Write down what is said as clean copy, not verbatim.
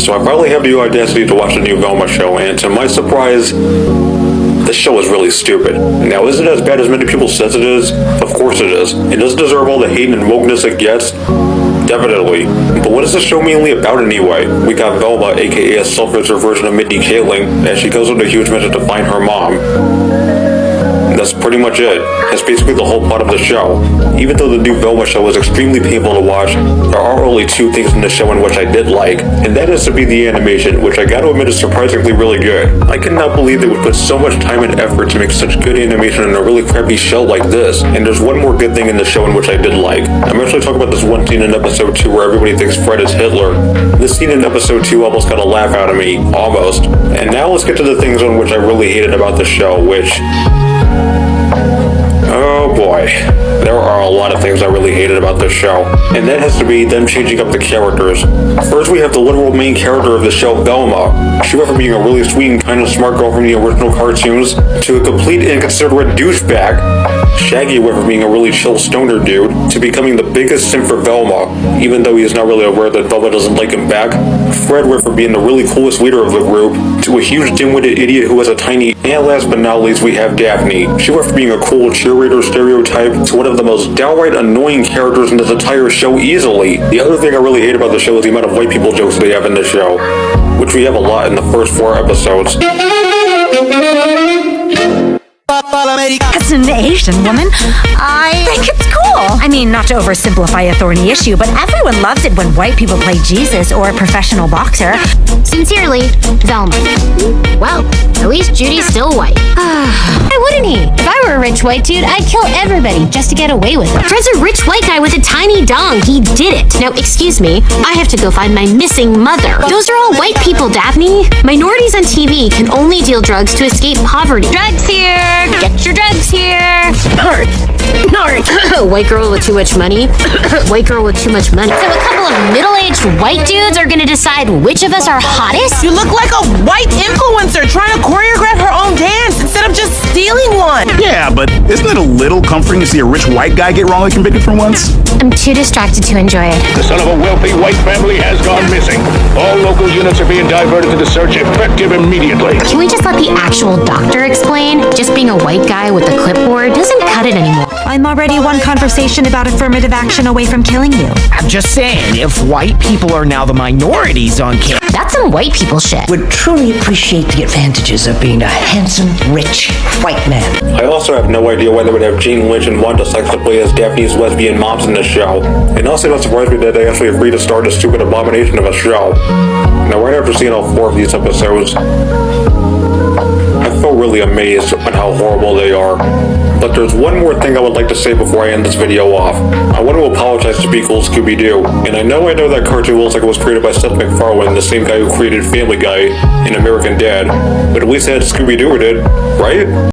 So I finally have the audacity to watch the new Velma show, and to my surprise, this show is really stupid. Now, is it as bad as many people says it is? Of course it is. It doesn't deserve all the hate and wokeness it gets. Definitely. But what is the show mainly about anyway? We got Velma, aka a self-raised version of Mindy Kaling, as she goes on a huge mission to find her mom. That's pretty much it. That's basically the whole plot of the show. Even though the new Velma show was extremely painful to watch, there are only two things in the show in which I did like, and that is to be the animation, which I gotta admit is surprisingly really good. I cannot believe they would put so much time and effort to make such good animation in a really crappy show like this. And there's one more good thing in the show in which I did like. I'm actually talking about this one scene in episode 2 where everybody thinks Fred is Hitler. This scene in episode 2 almost got a laugh out of me. Almost. And now let's get to the things on which I really hated about the show, which... oh boy, there are a lot of things I really hated about this show, and that has to be them changing up the characters. First, we have the literal main character of the show, Velma. She went from being a really sweet and kind of smart girl from the original cartoons to a complete inconsiderate douchebag. Shaggy went from being a really chill stoner dude to becoming the biggest simp for Velma, even though he is not really aware that Velma doesn't like him back. Fred went from being the really coolest leader of the group to a huge dim-witted idiot who has a tiny, and last but not least we have Daphne. She went from being a cool cheerleader stereotype to one of the most downright annoying characters in this entire show easily. The other thing I really hate about the show is the amount of white people jokes they have in the show, which we have a lot in the first 4 episodes. As an Asian woman, I think it's cool. I mean, not to oversimplify a thorny issue, but everyone loves it when white people play Jesus or a professional boxer. Sincerely, Velma. Well, at least Judy's still white. Why wouldn't he? If I were a rich white dude, I'd kill everybody just to get away with it. Fred's a rich white guy with a tiny dong. He did it. Now, excuse me, I have to go find my missing mother. Those are all white people, Daphne. Minorities on TV can only deal drugs to escape poverty. Drugs here! Get your drugs here! Narc. White girl with too much money. White girl with too much money. So a couple of middle-aged white dudes are gonna decide which of us are hottest? You look like a white influencer trying to choreograph her own dance instead of just stealing one. Yeah, but isn't it a little comforting to see a rich white guy get wrongly convicted for once? I'm too distracted to enjoy it. The son of a wealthy white family has gone missing. All local units are being diverted to the search, effective immediately. Can we just let the actual doctor explain? Just being a white guy with a clipboard doesn't cut it anymore. I'm already one conversation about affirmative action away from killing you. I'm just saying, if white people are now the minorities on camera... That's some white people shit. Would truly appreciate the advantages of being a handsome, rich, white man. I also have no idea why they would have Jane Lynch and Wanda Sykes to play as Daphne's lesbian moms in the show. And also not surprised me that they actually agreed to start a stupid abomination of a show. Now right after seeing all 4 of these episodes, I felt really amazed at how horrible they are. But there's one more thing I would like to say before I end this video off. I want to apologize to Be Cool Scooby-Doo. And I know that cartoon looks like it was created by Seth MacFarlane, the same guy who created Family Guy and American Dad. But at least it had Scooby-Doo in it, right?